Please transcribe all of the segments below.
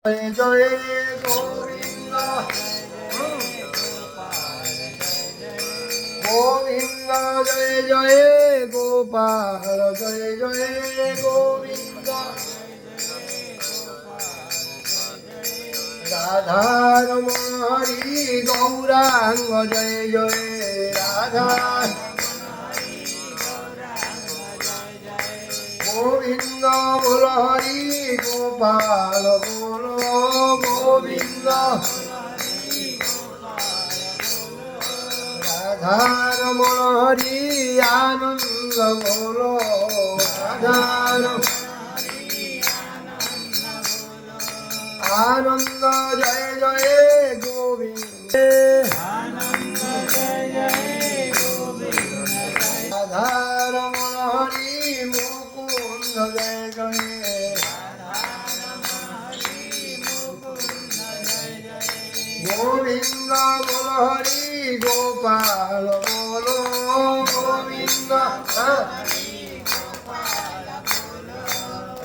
জয় জয় গোবিন্দ গোবিন্দ জয় জয় গোপাল জয় জয় গোবিন্দ রাধারমণ হরি গৌরাঙ্গ জয় জয় রাধা গোবিন্দ বল হরি গোপাল বল গোবিন্দ রাধারমণ হরি আনন্দ বল রাধারমণ আনন্দ জয় জয় গোবিন্দ রাধারমণ হরি মুকুন্দ জয় জয় গোবিন্দ বল হরি গোপাল বল গোবিন্দ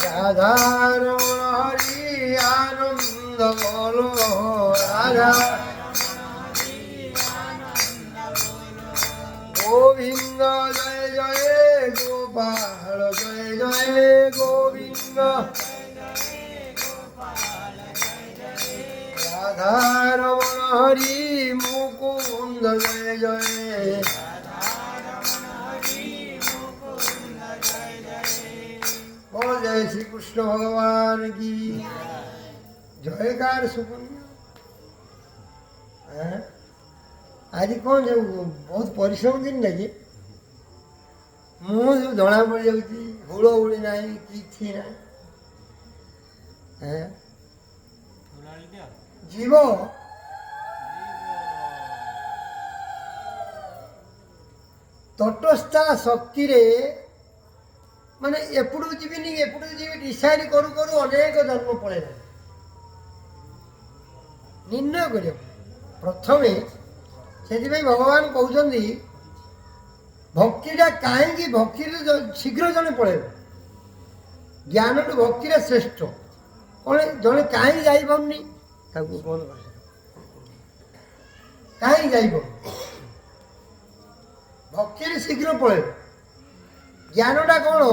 রাধারমণ হরি আনন্দ বল রাধা গোবিন্দ জয় জয় গোপাল জয় জয় গোবিন্দ রাধারমণ হরি মুকুন্দ জয় জয় जय श्री कृष्ण भगवान की जयकार सुकन्या। आज कौन जो बहुत परिश्रम दिन लगे मुँह जो धड़ा पड़ जाऊँगी हुड़ हुड़ी ना कि ना जीव तटस्था शक्ति रे माने एपड़ू जीविनी एपड़ू जीवी डिसाइड करू करू अनेक जन्म पड़े निर्णय कर प्रथम से भगवान कहते भक्तिटा कहीं भक्ति शीघ्र जड़े पड़े ज्ञान टू भक्ति श्रेष्ठ कौन जड़े कहीं जापनी कौन कहीं जा भक्ति शीघ्र पड़े ज्ञानटा कौन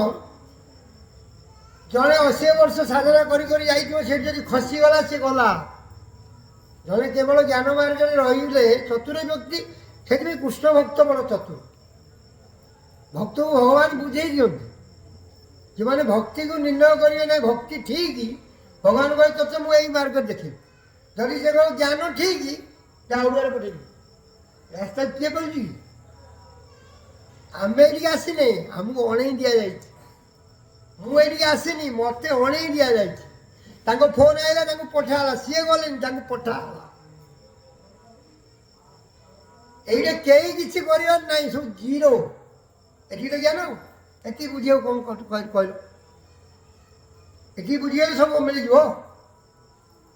जड़े 80 वर्ष साधना करी खसीगला सी गला जड़े केवल ज्ञान मार्ग रही चतुर व्यक्ति से कृष्ण भक्त बड़ चतुर भक्त को भगवान बुझे दिखते जो मैंने भक्ति को निर्णय करेंगे ना भक्ति ठीक भगवान कहे तो मुझे मार्ग देखे जदि से कह ज्ञान ठीक जाऊे पटे रास्ता किए कर आमे आसने आमको अणई दि जाए मुझे आसनी मत अणई दि जाए फोन आएगा पठाला सी गले पठाला ये कई किसी करार ना सब जीरो ये तो ज्ञान ये बुझे कौन कहल ये बुझे सब मिल जाव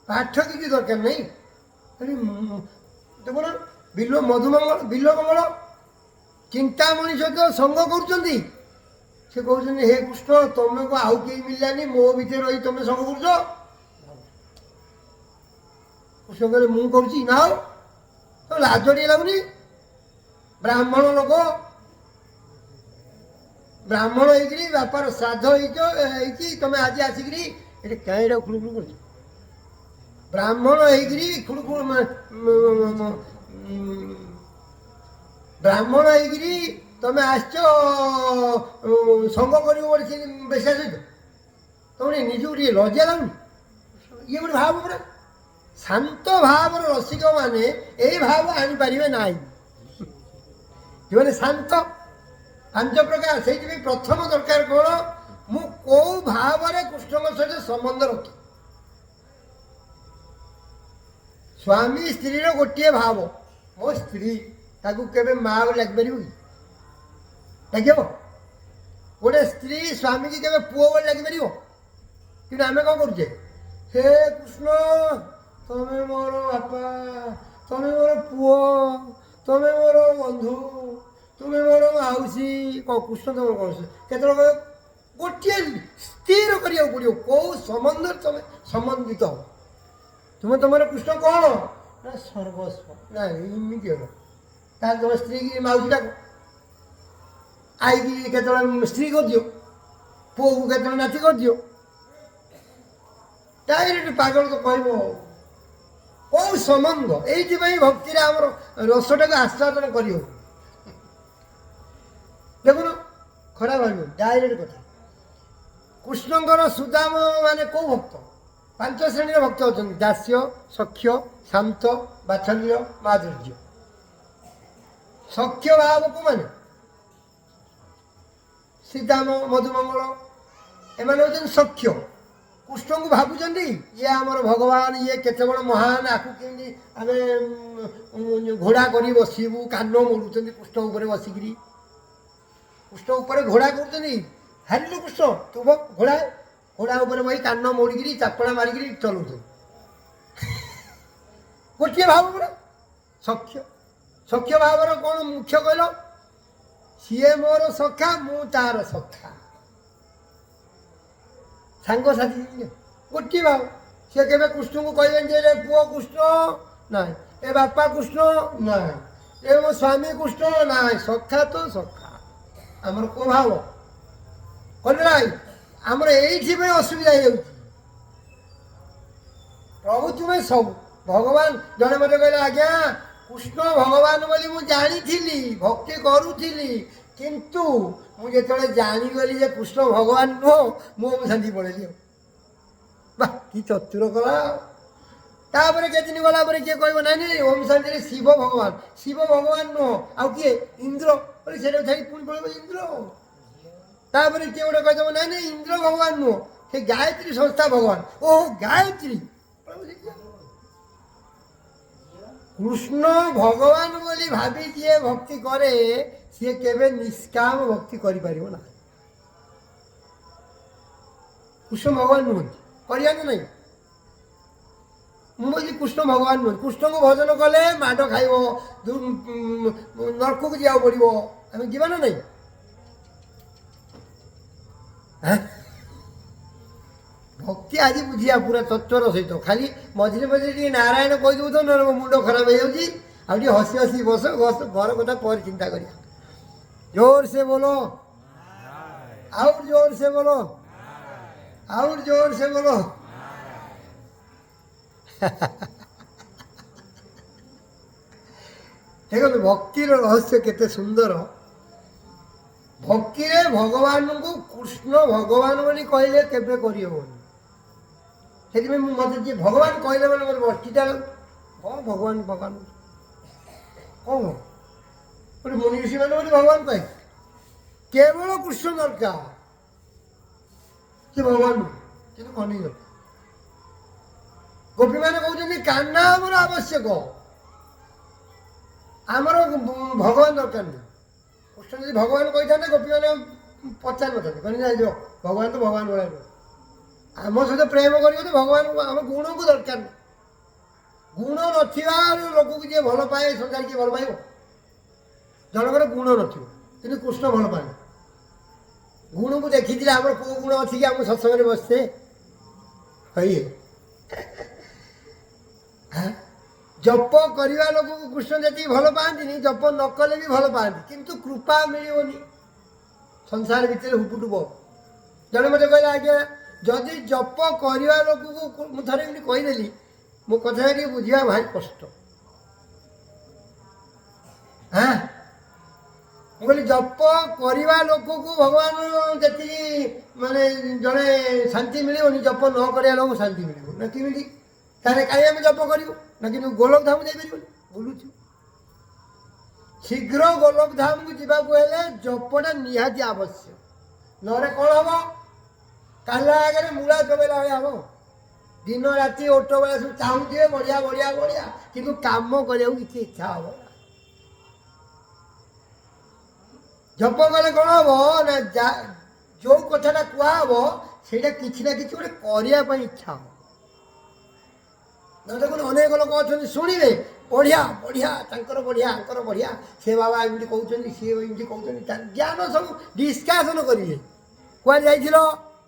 पाठ किसी दरकार नहीं तुम बिल मधुमंगल बिल कमल चिंता मनीष तो संग कर हे कृष्ण तुमको आउ कहीं मिललानी मो भर रही तुम संग कर कृष्ण कहे मुझे ना तो लाजड़ी लगुनि ब्राह्मण लोक ब्राह्मण होकर बापार श्राद्ध तुम आज आसिक कहीं खुड़खुड़ कर ब्राह्मण होकर खुड़खुड़ ब्राह्मण होगी तुम आस संग कर बेसा सहित तुम निज लज्जा लगुनि ये गोटे भाव पूरा शांत भाव रसिक मैंने यही भाव आनीपारे ना जो मैंने शांत 5 प्रकार से प्रथम दरकार कौन मु कौ भाव कृष्ण सहित संबंध रखी स्वामी स्त्री गोटे भाव मो स्त्री ताकू केबे माँ लगे पार लगे गोटे स्त्री स्वामी की केबे पुओ लगे पार कि आम कौन करुचे हे कृष्ण तुम्हें मोर बापा तुम्हें मोर पुओ तुम्हें मोर बंधु तुम्हें मोर मौसी कौन कृष्ण तुम कौन के गोटे स्थिर करा पड़ो कौ संबंध तुम संबंधित हो ତୁମେ ତମର କୃଷ୍ଣ କ'ଣ ନା ସର୍ବସ୍ୱ। ନା ଏମିତି ହେବ ତାହେଲେ ତମ ସ୍ତ୍ରୀକି ମାଉସୀ ଡାକ, ଆଇକି କେତେବେଳେ ସ୍ତ୍ରୀ କରିଦିଅ, ପୁଅକୁ କେତେବେଳେ ନାତି କରିଦିଅ। ଡାଇରେକ୍ଟ ପାଗଳ ତ କହିବ କୋଉ ସମ୍ବନ୍ଧ। ଏଇଥିପାଇଁ ଭକ୍ତିରେ ଆମର ରସଟାକୁ ଆସ୍ୱାଦନ କରିହେବ। ଦେଖୁନ ଖରାପ ଭାବିବ, ଡାଇରେକ୍ଟ କଥା। କୃଷ୍ଣଙ୍କର ସୁଦାମ ମାନେ କୋଉ ଭକ୍ତ? 5 ଶ୍ରେଣୀର ଭକ୍ତ ଅଛନ୍ତି। ଦାସ୍ୟ, ସଖ୍ୟ, ଶାନ୍ତ, ବାତ୍ସଲ୍ୟ, ମାଧୁର୍ଯ୍ୟ। ସଖ୍ୟ ଭାବକୁ ମାନେ ଶ୍ରୀଦାମ, ମଧୁମଙ୍ଗଳ, ଏମାନେ ହେଉଛନ୍ତି ସଖ୍ୟ। କୃଷ୍ଣଙ୍କୁ ଭାବୁଛନ୍ତି ଇଏ ଆମର ଭଗବାନ, ଇଏ କେତେ ବଡ଼ ମହାନ, ଆକୁ କେମିତି ଆମେ ଘୋଡ଼ା କରି ବସିବୁ। କାନ ମୋଡ଼ୁଛନ୍ତି କୃଷ୍ଣ ଉପରେ ବସିକିରି, କୃଷ୍ଣ ଉପରେ ଘୋଡ଼ା କରୁଛନ୍ତି। ହାରିଲୁ କୃଷ୍ଣ ତୁ ଘୋଡ଼ା, ଘୋଡ଼ା ଉପରେ ବହି କାନ ମୋଡ଼ିକିରି ଚାପଡ଼ା ମାରିକିରି ଚଲଉଛନ୍ତି। ଗୋଟିଏ ଭାବ ପୁରା ସଖ୍ୟ। ସଖ୍ୟ ଭାବର କ'ଣ ମୁଖ୍ୟ କହିଲ? ସିଏ ମୋର ସଖା, ମୁଁ ତାର ସଖା। ସାଙ୍ଗସାଥି ଗୋଟିଏ ଭାବ। ସିଏ କେବେ କୃଷ୍ଣଙ୍କୁ କହିବେନି ଯେ ପୁଅ କୃଷ୍ଣ ନାହିଁ, ଏ ବାପା କୃଷ୍ଣ ନାହିଁ, ଏ ମୋ ସ୍ୱାମୀ କୃଷ୍ଣ ନାହିଁ। ସଖା ତ ସଖା। ଆମର କୋଉ ଭାବ କହିଲେ ନାହିଁ? ଆମର ଏଇଥିପାଇଁ ଅସୁବିଧା ହେଇଯାଉଛି। ପ୍ରଭୁ ତୁମେ ସବୁ ଭଗବାନ। ଜଣେ ମୋତେ କହିଲେ ଆଜ୍ଞା କୃଷ୍ଣ ଭଗବାନ ବୋଲି ମୁଁ ଜାଣିଥିଲି, ଭକ୍ତି କରୁଥିଲି, କିନ୍ତୁ ମୁଁ ଯେତେବେଳେ ଜାଣିଗଲି ଯେ କୃଷ୍ଣ ଭଗବାନ ନୁହଁ, ମୁଁ ଶାନ୍ତି ପଳେଇଲି। ଆଉ ବା କି ଚତୁର କଲା। ତାପରେ କେତେଦିନ ଗଲା ପରେ କିଏ କହିବ ନାଇଁ ନାଇଁ ଓମ୍ ଶାନ୍ତିରେ ଶିବ ଭଗବାନ। ଶିବ ଭଗବାନ ନୁହଁ, ଆଉ କିଏ? ଇନ୍ଦ୍ର। ସେଟା ଛାଡ଼ି ପୁଣି ପଳେଇବ ଇନ୍ଦ୍ର। ତାପରେ କିଏ ଗୋଟେ କହିଦେବ ନାଇଁ ନାଇଁ ଇନ୍ଦ୍ର ଭଗବାନ ନୁହଁ, ସେ ଗାୟତ୍ରୀ ସଂସ୍ଥା ଭଗବାନ। ଓହୋ ଗାୟତ୍ରୀ। କୃଷ୍ଣ ଭଗବାନ ବୋଲି ଭାବି ଯିଏ ଭକ୍ତି କରେ ସିଏ କେବେ ନିଷ୍କାମ ଭକ୍ତି କରିପାରିବ ନା। କୃଷ୍ଣ ଭଗବାନ ନୁହନ୍ତି, କରିବା ନା ନାହିଁ? ମୁଁ କହୁଛି କୃଷ୍ଣ ଭଗବାନ ନୁହନ୍ତି। କୃଷ୍ଣଙ୍କୁ ଭଜନ କଲେ ମାଡ଼ ଖାଇବ, ନରକକୁ ଯିବାକୁ ପଡ଼ିବ। ଆମେ ଯିବା ନା ନାହିଁ? ଭକ୍ତି ଆଜି ବୁଝିବା ପୁରା ତତ୍ଵର ସହିତ। ଖାଲି ମଝିରେ ମଝିରେ ଟିକେ ନାରାୟଣ କହିଦେବୁ ତ ମୁଣ୍ଡ ଖରାପ ହେଇଯାଉଛି। ଆଉ ଟିକେ ହସି ହସି ବସ, ଘର କଥା ପରେ ଚିନ୍ତା କରିବା। ଜୋର ସେ ବୋଲୋ, ଆଉ ଜୋର ସେ ବୋଲୋ, ଆଉ ଜୋର ସେ ବୋଲୋ। ଦେଖନ୍ତୁ ଭକ୍ତିର ରହସ୍ୟ କେତେ ସୁନ୍ଦର। ଭକ୍ତିରେ ଭଗବାନଙ୍କୁ କୃଷ୍ଣ ଭଗବାନ ବୋଲି କହିଲେ କେବେ କରିହେବନି। ସେଥିପାଇଁ ମୁଁ ମୋତେ ଯିଏ ଭଗବାନ କହିଲେ ମାନେ ମୋତେ ବର୍ଷିଟା କ'ଣ ଭଗବାନ ଭଗବାନ କ'ଣ ଗୋଟେ ମୁନି ଋଷିମାନେ ବୋଲି ଭଗବାନ କହେ। କେବଳ କୃଷ୍ଣ ଦରକାର, ସେ ଭଗବାନ ନୁହେଁ, କିନ୍ତୁ କହ୍ନେଇ ଦରକାର। ଗୋପୀମାନେ କହୁଛନ୍ତି କାହ୍ନା ଆମର ଆବଶ୍ୟକ, ଆମର ଭଗବାନ ଦରକାର ନାହିଁ। କୃଷ୍ଣ ଯଦି ଭଗବାନ କହିଥାନ୍ତେ ଗୋପୀମାନେ ପଚାରି ନଥାନ୍ତେ, କହିଲେ ଯାଇ ଭଗବାନ ତ ଭଗବାନ ଭଳିଆ ନୁହେଁ। ଆମ ସହିତ ପ୍ରେମ କରିବ ତ ଭଗବାନଙ୍କୁ, ଆମ ଗୁଣକୁ ଦରକାର ନାହିଁ। ଗୁଣ ନଥିବା ଲୋକକୁ ଯିଏ ଭଲ ପାଏ, ସଂସାର କିଏ ଭଲ ପାଇବ? ଜଣଙ୍କର ଗୁଣ ନଥିବ କିନ୍ତୁ କୃଷ୍ଣ ଭଲ ପାଆନ୍ତି। ଗୁଣକୁ ଦେଖିଥିଲେ ଆମର କୋଉ ଗୁଣ ଅଛି କି ଆମ ସତ୍ସଙ୍ଗରେ ବସିଛେ? ଜପ କରିବା ଲୋକକୁ କୃଷ୍ଣ ଯେତିକି ଭଲ ପାଆନ୍ତିନି, ଜପ ନ କଲେ ବି ଭଲ ପାଆନ୍ତି, କିନ୍ତୁ କୃପା ମିଳିବନି। ସଂସାର ଭିତରେ ହୁପୁଟୁବ। ଜଣେ ମୋତେ କହିଲା ଆଜ୍ଞା ଯଦି ଜପ କରିବା ଲୋକକୁ, ମୁଁ ଥରେ ଏମିତି କହିଦେଲି, ମୋ କଥା ଟିକେ ବୁଝିବା ଭାରି କଷ୍ଟ। ମୁଁ କହିଲି ଜପ କରିବା ଲୋକକୁ ଭଗବାନ ଯେତିକି ମାନେ ଜଣେ ଶାନ୍ତି ମିଳିବନି, ଜପ ନ କରିବା ଲୋକକୁ ଶାନ୍ତି ମିଳିବ ନା। କେମିତି? ତାହେଲେ କାହିଁ ଆମେ ଜପ କରିବୁ ନା? କିନ୍ତୁ ଗୋଲକଧାମ ଯାଇପାରିବନି, ବୁଲୁଛୁ। ଶୀଘ୍ର ଗୋଲକଧାମକୁ ଯିବାକୁ ହେଲେ ଜପଟା ନିହାତି ଆବଶ୍ୟକ। ନହେଲେ କ'ଣ ହବ? କାଲା ଆଗରେ ମୂଳା ଚବେଇଲା ଭଳିଆ ହବ। ଦିନ ରାତି ଓଟ ବେଳେ ସବୁ ଚାହୁଁଥିବେ ବଢ଼ିଆ ବଢ଼ିଆ ବଢ଼ିଆ, କିନ୍ତୁ କାମ କରିବାକୁ କିଛି ଇଚ୍ଛା ହବ ନା। ଜପ କଲେ କ'ଣ ହବ ନା, ଯୋଉ କଥାଟା କୁହାହବ ସେଇଟା କିଛି ନା କିଛି ଗୋଟେ କରିବା ପାଇଁ ଇଚ୍ଛା ହବ। ଦେଖୁନ ଅନେକ ଲୋକ ଅଛନ୍ତି ଶୁଣିବେ ବଢ଼ିଆ ବଢ଼ିଆ, ତାଙ୍କର ବଢ଼ିଆ, ଆଙ୍କର ବଢ଼ିଆ, ସେ ବାବା ଏମିତି କହୁଛନ୍ତି, ସିଏ ଏମିତି କହୁଛନ୍ତି, ଜ୍ଞାନ ସବୁ ଡିସ୍କସନ୍ କରିବେ। କୁଆଡ଼େ ଯାଇଥିଲ?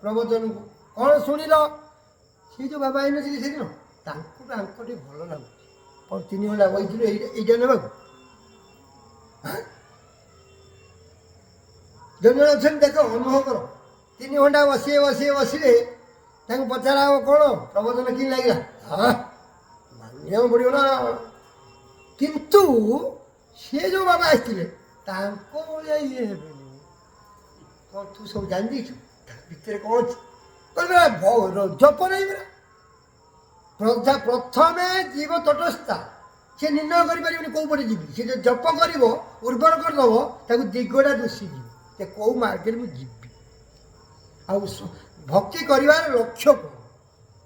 ପ୍ରବଚନକୁ। କ'ଣ ଶୁଣିଲ? ସେ ଯେଉଁ ବାବା ହେଇନଥିଲେ ସେଦିନ, ତାଙ୍କୁ ତାଙ୍କଠି ଭଲ ଲାଗୁଛି କ'ଣ 3 ଘଣ୍ଟା ବସିଥିଲୁ ଏଇଟା ନେବାକୁ। ଜଣେ ଜଣେ ଅଛନ୍ତି ଦେଖ ଅନୁଭବ କର 3 ଘଣ୍ଟା ବସିଲେ ତାଙ୍କୁ ପଚାରା ହେବ କ'ଣ ପ୍ରବଚନ କି ଲାଗିଲା, ହଁ ମାନିବାକୁ ପଡ଼ିବ ନା। କିନ୍ତୁ ସିଏ ଯେଉଁ ବାବା ଆସିଥିଲେ ତାଙ୍କ ଭଳିଆ ଇଏ ହେବେନି। କ'ଣ ତୁ ସବୁ ଜାଣିଦେଇଛୁ ତା ଭିତରେ କ'ଣ ଅଛି କହିବେ ଜପ ନାହିଁ ପରା। ପ୍ରଥମେ ଜୀବ ତଟସ୍ଥା, ସେ ନିର୍ଣ୍ଣୟ କରିପାରିବନି କେଉଁ ପଟେ ଯିବି। ସେ ଯଦି ଜପ କରିବ ଉର୍ବର କରିଦେବ ତାକୁ ଦିଗଟା ଦୂଷିଯିବ ଯେ କେଉଁ ମାର୍ଗରେ ମୁଁ ଯିବି। ଆଉ ଭକ୍ତି କରିବାର ଲକ୍ଷ୍ୟ କ'ଣ,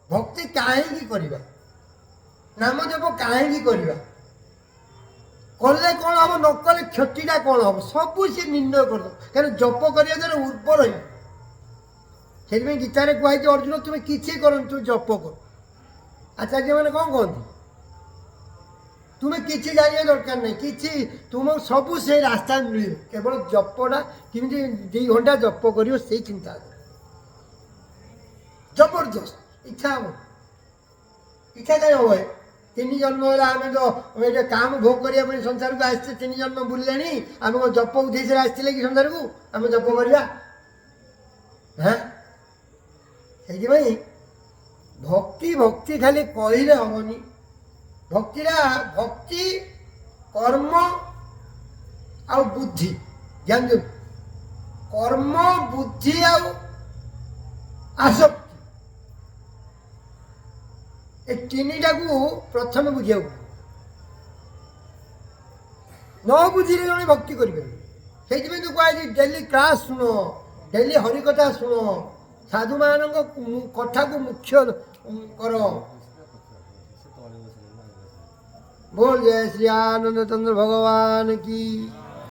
ଭକ୍ତି କାହିଁକି କରିବା, ନାମ ଜପ କାହିଁକି କରିବା, କଲେ କ'ଣ ହେବ ନ କଲେ କ୍ଷତିଟା କ'ଣ ହେବ, ସବୁ ସେ ନିର୍ଣ୍ଣୟ କରିଦେବ। କାରଣ ଜପ କରିବା ଦ୍ୱାରା ଉର୍ବର ହେବ। ସେଥିପାଇଁ ଗୀତାରେ କୁହାଯାଇଛି ଅର୍ଜୁନ ତୁମେ କିଛି କରନି ତୁମେ ଜପ କର। ଆଚାର୍ଯ୍ୟମାନେ କ'ଣ କହନ୍ତି ତୁମେ କିଛି ଜାଣିବା ଦରକାର ନାହିଁ, କିଛି ତୁମ ସବୁ ସେଇ ରାସ୍ତା ମିଳିବ, କେବଳ ଜପଟା କେମିତି 2 ଘଣ୍ଟା ଜପ କରିବ ସେଇ ଚିନ୍ତା କର। ଜବରଦସ୍ତ ଇଚ୍ଛା ହେବ, ଇଚ୍ଛା କାହିଁ ହେବ। 3 ଜନ୍ମ ହେଲା ଆମେ ତ ଏଇଟା କାମ ଭୋଗ କରିବା ପାଇଁ ସଂସାରକୁ ଆସିଛେ, 3 ଜନ୍ମ ବୁଲିଲେଣି, ଆମେ କ'ଣ ଜପ ଉଦ୍ଦେଶ୍ୟରେ ଆସିଥିଲେ କି ସଂସାରକୁ ଆମେ ଜପ କରିବା। ହଁ ସେଇଥିପାଇଁ ଭକ୍ତି ଖାଲି କହିଲେ ହେବନି। ଭକ୍ତି କର୍ମ ଆଉ ବୁଦ୍ଧି, ଜାଣିଛୁ କର୍ମ ବୁଦ୍ଧି ଆଉ ଆସକ୍ତି ଏ 3ଟାକୁ ପ୍ରଥମେ ବୁଝିବାକୁ ନ ବୁଝିଲେ ଜଣେ ଭକ୍ତି କରିପାରିବ। ସେଇଥିପାଇଁ ତୁ କୁହାଯାଇଛି ଡେଲି କ୍ଲାସ୍ ଶୁଣ, ଡେଲି ହରିକଥା ଶୁଣ, ସାଧୁମାନଙ୍କ କଥାକୁ ମୁଖ୍ୟ କର। बोल जय श्री आनंद चंद्र भगवान की।